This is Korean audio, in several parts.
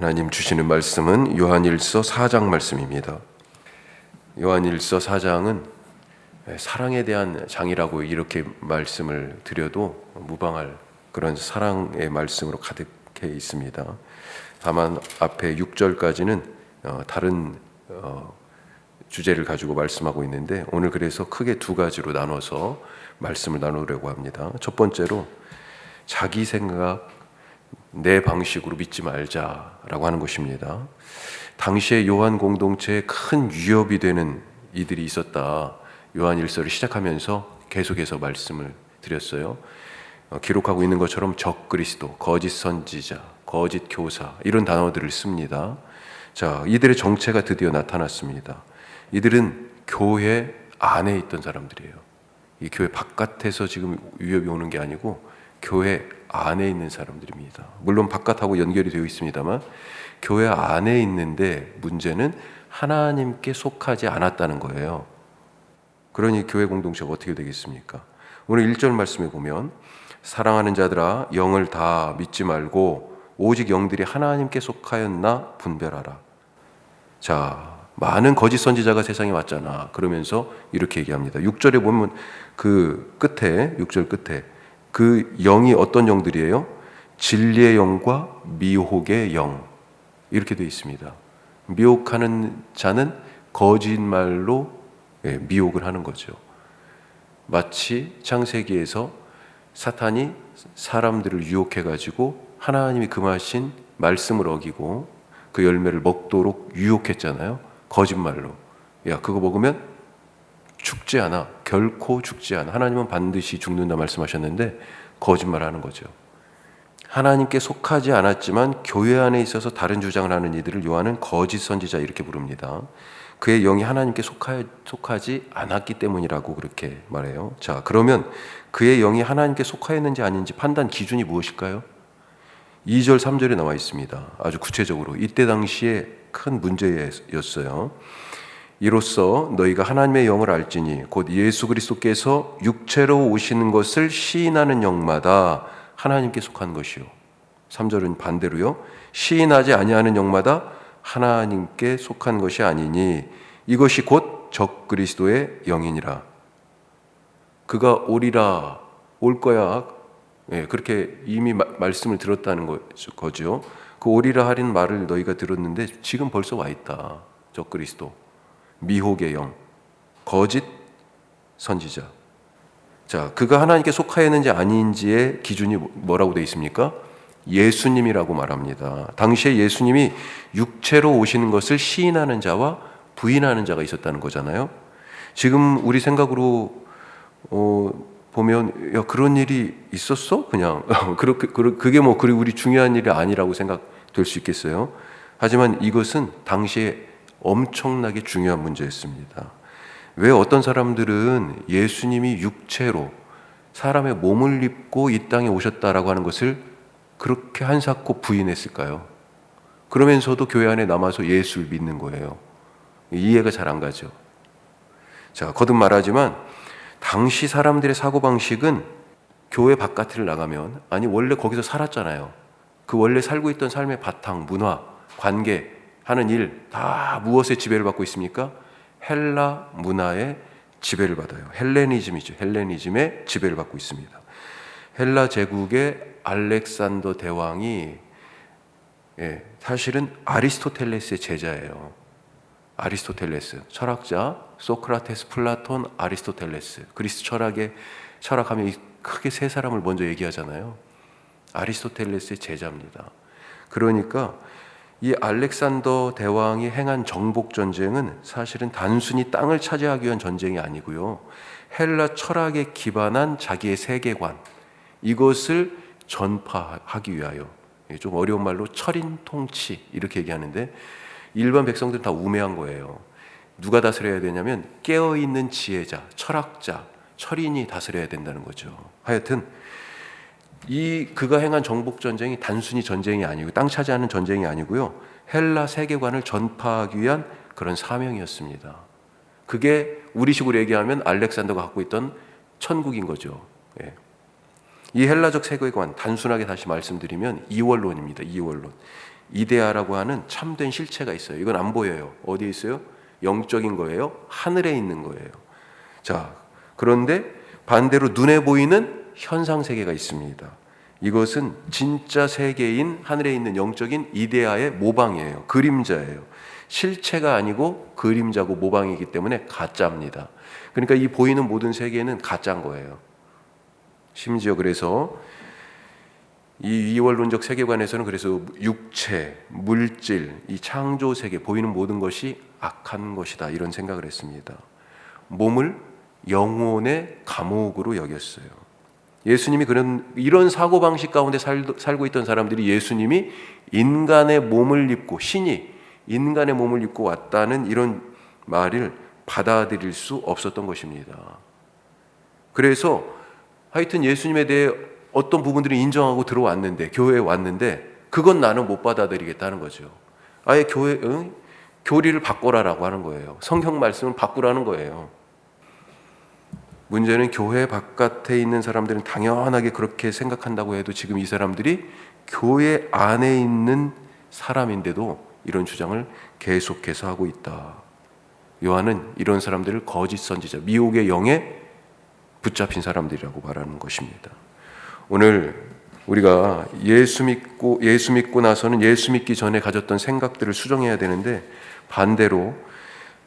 하나님 주시는 말씀은 요한일서 4장 말씀입니다. 요한일서 4장은 사랑에 대한 장이라고 이렇게 말씀을 드려도 무방할 그런 사랑의 말씀으로 가득해 있습니다. 다만 앞에 6절까지는 다른 주제를 가지고 말씀하고 있는데 오늘 그래서 크게 두 가지로 나눠서 말씀을 나누려고 합니다. 첫 번째로 자기 생각, 내 방식으로 믿지 말자라고 하는 것입니다. 당시에 요한 공동체에 큰 위협이 되는 이들이 있었다. 요한일서를 시작하면서 계속해서 말씀을 드렸어요. 기록하고 있는 것처럼 적그리스도, 거짓 선지자, 거짓 교사 이런 단어들을 씁니다. 자, 이들의 정체가 드디어 나타났습니다. 이들은 교회 안에 있던 사람들이에요. 이 교회 바깥에서 지금 위협이 오는 게 아니고 교회 안에 있는 사람들입니다. 물론 바깥하고 연결이 되어 있습니다만 교회 안에 있는데 문제는 하나님께 속하지 않았다는 거예요. 그러니 교회 공동체가 어떻게 되겠습니까? 오늘 1절 말씀에 보면 사랑하는 자들아 영을 다 믿지 말고 오직 영들이 하나님께 속하였나 분별하라. 자, 많은 거짓 선지자가 세상에 왔잖아. 그러면서 이렇게 얘기합니다. 6절에 보면 그 끝에 6절 끝에 그 영이 어떤 영들이에요? 진리의 영과 미혹의 영 이렇게 되어 있습니다. 미혹하는 자는 거짓말로 미혹을 하는 거죠. 마치 창세기에서 사탄이 사람들을 유혹해가지고 하나님이 금하신 말씀을 어기고 그 열매를 먹도록 유혹했잖아요. 거짓말로. 야, 그거 먹으면 죽지 않아. 결코 죽지 않아. 하나님은 반드시 죽는다 말씀하셨는데 거짓말하는 거죠. 하나님께 속하지 않았지만 교회 안에 있어서 다른 주장을 하는 이들을 요한은 거짓 선지자 이렇게 부릅니다. 그의 영이 하나님께 속하지 않았기 때문이라고 그렇게 말해요. 자, 그러면 그의 영이 하나님께 속하였는지 아닌지 판단 기준이 무엇일까요? 2절, 3절에 나와 있습니다. 아주 구체적으로 이때 당시에 큰 문제였어요. 이로써 너희가 하나님의 영을 알지니 곧 예수 그리스도께서 육체로 오시는 것을 시인하는 영마다 하나님께 속한 것이요. 3절은 반대로요. 시인하지 아니하는 영마다 하나님께 속한 것이 아니니 이것이 곧 적그리스도의 영이니라. 그가 오리라, 올 거야. 그렇게 이미 말씀을 들었다는 거죠. 그 오리라 하는 말을 너희가 들었는데 지금 벌써 와 있다. 적그리스도. 미혹의 영, 거짓 선지자. 자, 그가 하나님께 속하였는지 아닌지의 기준이 뭐라고 되어 있습니까? 예수님이라고 말합니다. 당시에 예수님이 육체로 오시는 것을 시인하는 자와 부인하는 자가 있었다는 거잖아요. 지금 우리 생각으로 보면 야, 그런 일이 있었어? 그냥 그게 뭐 우리 중요한 일이 아니라고 생각될 수 있겠어요. 하지만 이것은 당시에 엄청나게 중요한 문제였습니다. 왜 어떤 사람들은 예수님이 육체로 사람의 몸을 입고 이 땅에 오셨다라고 하는 것을 그렇게 한사코 부인했을까요? 그러면서도 교회 안에 남아서 예수를 믿는 거예요. 이해가 잘 안 가죠. 자, 거듭 말하지만 당시 사람들의 사고방식은 교회 바깥을 나가면 아니 원래 거기서 살았잖아요. 그 원래 살고 있던 삶의 바탕, 문화, 관계 하는 일 다 무엇의 지배를 받고 있습니까? 헬라 문화의 지배를 받아요. 헬레니즘이죠. 헬레니즘의 지배를 받고 있습니다. 헬라 제국의 알렉산더 대왕이 사실은 아리스토텔레스의 제자예요. 아리스토텔레스, 철학자, 소크라테스, 플라톤, 아리스토텔레스. 그리스 철학하면 크게 세 사람을 먼저 얘기하잖아요. 아리스토텔레스의 제자입니다. 그러니까 이 알렉산더 대왕이 행한 정복 전쟁은 사실은 단순히 땅을 차지하기 위한 전쟁이 아니고요. 헬라 철학에 기반한 자기의 세계관, 이것을 전파하기 위하여, 좀 어려운 말로 철인 통치 이렇게 얘기하는데 일반 백성들은 다 우매한 거예요. 누가 다스려야 되냐면 깨어있는 지혜자, 철학자, 철인이 다스려야 된다는 거죠. 하여튼 그가 행한 정복 전쟁이 단순히 전쟁이 아니고 땅 차지하는 전쟁이 아니고요. 헬라 세계관을 전파하기 위한 그런 사명이었습니다. 그게 우리식으로 얘기하면 알렉산더가 갖고 있던 천국인 거죠. 이 헬라적 세계관, 단순하게 다시 말씀드리면 이원론입니다. 이원론. 이데아라고 하는 참된 실체가 있어요. 이건 안 보여요. 어디에 있어요? 영적인 거예요. 하늘에 있는 거예요. 자, 그런데 반대로 눈에 보이는 현상 세계가 있습니다. 이것은 진짜 세계인 하늘에 있는 영적인 이데아의 모방이에요. 그림자예요. 실체가 아니고 그림자고 모방이기 때문에 가짜입니다. 그러니까 이 보이는 모든 세계는 가짜인 거예요. 심지어 그래서 이 이원론적 세계관에서는 그래서 육체, 물질, 이 창조 세계, 보이는 모든 것이 악한 것이다 이런 생각을 했습니다. 몸을 영혼의 감옥으로 여겼어요. 예수님이 이런 사고방식 가운데 살고 있던 사람들이 예수님이 인간의 몸을 입고, 신이 인간의 몸을 입고 왔다는 이런 말을 받아들일 수 없었던 것입니다. 그래서 하여튼 예수님에 대해 어떤 부분들을 인정하고 들어왔는데, 교회에 왔는데 그건 나는 못 받아들이겠다는 거죠. 아예 교리를 바꿔라라고 하는 거예요. 성경 말씀을 바꾸라는 거예요. 문제는 교회 바깥에 있는 사람들은 당연하게 그렇게 생각한다고 해도 지금 이 사람들이 교회 안에 있는 사람인데도 이런 주장을 계속해서 하고 있다. 요한은 이런 사람들을 거짓 선지자, 미혹의 영에 붙잡힌 사람들이라고 말하는 것입니다. 오늘 우리가 예수 믿고 나서는 예수 믿기 전에 가졌던 생각들을 수정해야 되는데, 반대로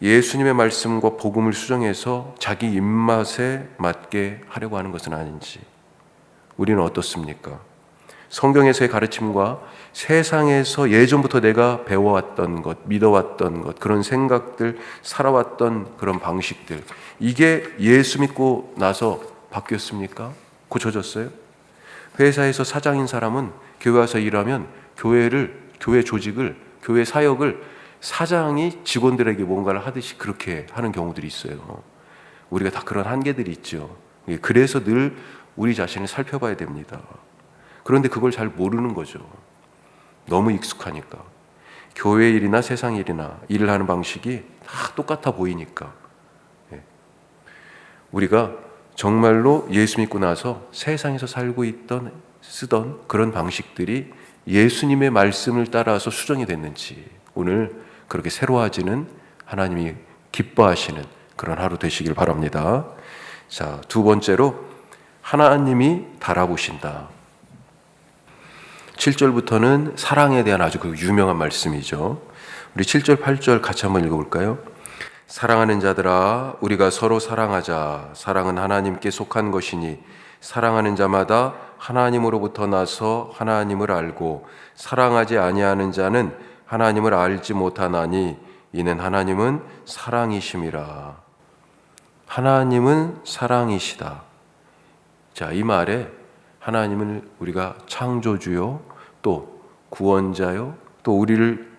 예수님의 말씀과 복음을 수정해서 자기 입맛에 맞게 하려고 하는 것은 아닌지, 우리는 어떻습니까? 성경에서의 가르침과 세상에서 예전부터 내가 배워왔던 것, 믿어왔던 것, 그런 생각들, 살아왔던 그런 방식들, 이게 예수 믿고 나서 바뀌었습니까? 고쳐졌어요? 회사에서 사장인 사람은 교회 와서 일하면 교회 조직을, 교회 사역을 사장이 직원들에게 뭔가를 하듯이 그렇게 하는 경우들이 있어요. 우리가 다 그런 한계들이 있죠. 그래서 늘 우리 자신을 살펴봐야 됩니다. 그런데 그걸 잘 모르는 거죠. 너무 익숙하니까. 교회 일이나 세상 일이나 일을 하는 방식이 다 똑같아 보이니까. 우리가 정말로 예수 믿고 나서 세상에서 살고 쓰던 그런 방식들이 예수님의 말씀을 따라서 수정이 됐는지, 오늘 그렇게 새로워지는, 하나님이 기뻐하시는 그런 하루 되시길 바랍니다. 자, 두 번째로 하나님이 달아보신다. 7절부터는 사랑에 대한 아주 그 유명한 말씀이죠. 우리 7절, 8절 같이 한번 읽어볼까요? 사랑하는 자들아, 우리가 서로 사랑하자. 사랑은 하나님께 속한 것이니 사랑하는 자마다 하나님으로부터 나서 하나님을 알고, 사랑하지 아니하는 자는 하나님을 알지 못하나니 이는 하나님은 사랑이심이라. 하나님은 사랑이시다. 자, 이 말에 하나님은 우리가 창조주요, 또 구원자요, 또 우리를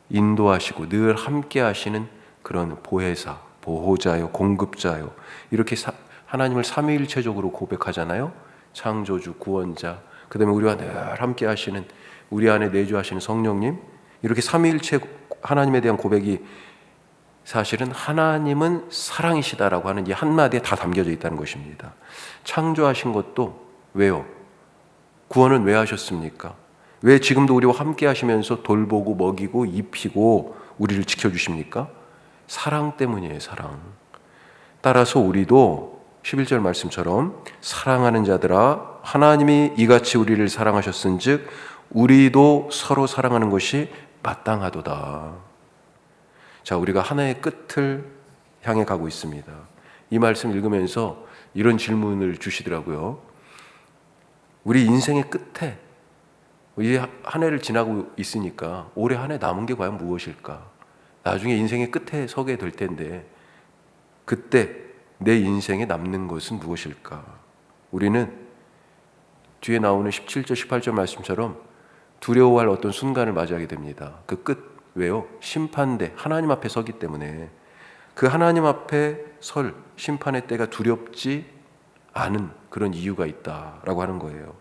인도하시고 늘 함께 하시는 그런 보혜사, 보호자요, 공급자요, 이렇게 하나님을 삼위일체적으로 고백하잖아요. 창조주, 구원자, 그 다음에 우리와 늘 함께 하시는, 우리 안에 내주하시는 성령님, 이렇게 삼위일체 하나님에 대한 고백이 사실은 하나님은 사랑이시다라고 하는 이 한마디에 다 담겨져 있다는 것입니다. 창조하신 것도 왜요? 구원은 왜 하셨습니까? 왜 지금도 우리와 함께 하시면서 돌보고 먹이고 입히고 우리를 지켜주십니까? 사랑 때문이에요. 사랑. 따라서 우리도 11절 말씀처럼 사랑하는 자들아, 하나님이 이같이 우리를 사랑하셨은즉 우리도 서로 사랑하는 것이 마땅하도다. 자, 우리가 하나의 끝을 향해 가고 있습니다. 이 말씀 읽으면서 이런 질문을 주시더라고요. 우리 인생의 끝에, 이 한 해를 지나고 있으니까 올해 한 해 남은 게 과연 무엇일까? 나중에 인생의 끝에 서게 될 텐데 그때 내 인생에 남는 것은 무엇일까? 우리는 뒤에 나오는 17절, 18절 말씀처럼 두려워할 어떤 순간을 맞이하게 됩니다. 그 끝, 왜요? 심판대, 하나님 앞에 서기 때문에 그 하나님 앞에 설 심판의 때가 두렵지 않은 그런 이유가 있다라고 하는 거예요.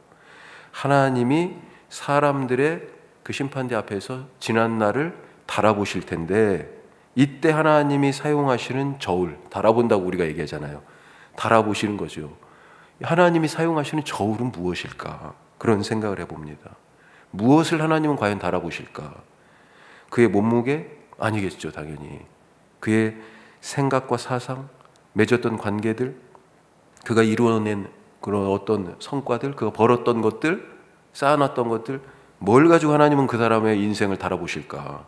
하나님이 사람들의 그 심판대 앞에서 지난 날을 달아보실 텐데, 이때 하나님이 사용하시는 저울, 달아본다고 우리가 얘기하잖아요. 달아보시는 거죠. 하나님이 사용하시는 저울은 무엇일까? 그런 생각을 해봅니다. 무엇을 하나님은 과연 달아보실까? 그의 몸무게? 아니겠죠, 당연히. 그의 생각과 사상, 맺었던 관계들, 그가 이루어낸 그런 어떤 성과들, 그가 벌었던 것들, 쌓아놨던 것들, 뭘 가지고 하나님은 그 사람의 인생을 달아보실까?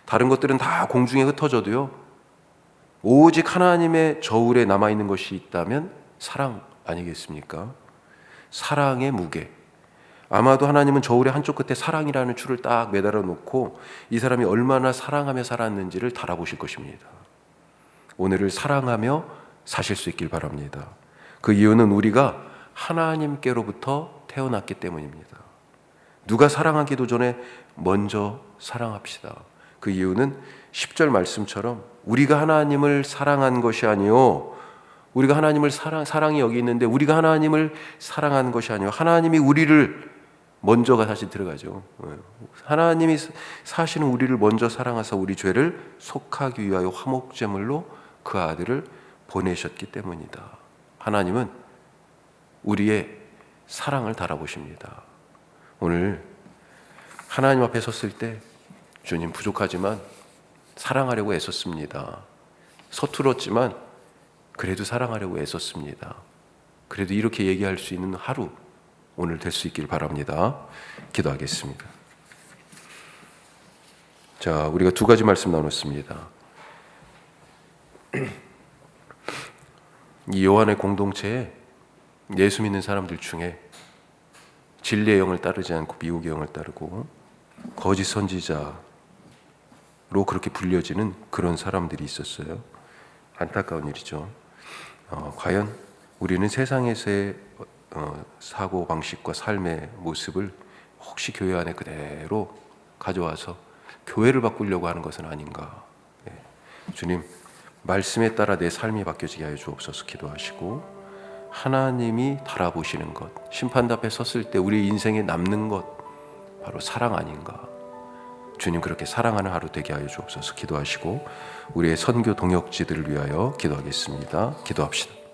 다른 것들은 다 공중에 흩어져도요, 오직 하나님의 저울에 남아있는 것이 있다면 사랑 아니겠습니까? 사랑의 무게. 아마도 하나님은 저울의 한쪽 끝에 사랑이라는 줄을 딱 매달아 놓고 이 사람이 얼마나 사랑하며 살았는지를 달아보실 것입니다. 오늘을 사랑하며 사실 수 있길 바랍니다. 그 이유는 우리가 하나님께로부터 태어났기 때문입니다. 누가 사랑하기도 전에 먼저 사랑합시다. 그 이유는 10절 말씀처럼 우리가 하나님을 사랑한 것이 아니요, 우리가 하나님을 사랑이 여기 있는데 우리가 하나님을 사랑한 것이 아니요, 하나님이 우리를 먼저가 다시 들어가죠. 하나님이 사실은 우리를 먼저 사랑하사 우리 죄를 속하기 위하여 화목제물로 그 아들을 보내셨기 때문이다. 하나님은 우리의 사랑을 달아보십니다. 오늘 하나님 앞에 섰을 때 주님, 부족하지만 사랑하려고 애썼습니다. 서툴었지만 그래도 사랑하려고 애썼습니다. 그래도 이렇게 얘기할 수 있는 하루 오늘 될 수 있길 바랍니다. 기도하겠습니다. 자, 우리가 두 가지 말씀 나눴습니다. 이 요한의 공동체에 예수 믿는 사람들 중에 진리의 영을 따르지 않고 미혹의 영을 따르고 거짓 선지자로 그렇게 불려지는 그런 사람들이 있었어요. 안타까운 일이죠. 과연 우리는 세상에서의 사고 방식과 삶의 모습을 혹시 교회 안에 그대로 가져와서 교회를 바꾸려고 하는 것은 아닌가. 주님, 말씀에 따라 내 삶이 바뀌어지게 하여 주옵소서. 기도하시고 하나님이 달아보시는 것, 심판 앞에 섰을 때 우리 인생에 남는 것 바로 사랑 아닌가. 주님, 그렇게 사랑하는 하루 되게 하여 주옵소서. 기도하시고 우리의 선교 동역지들을 위하여 기도하겠습니다. 기도합시다.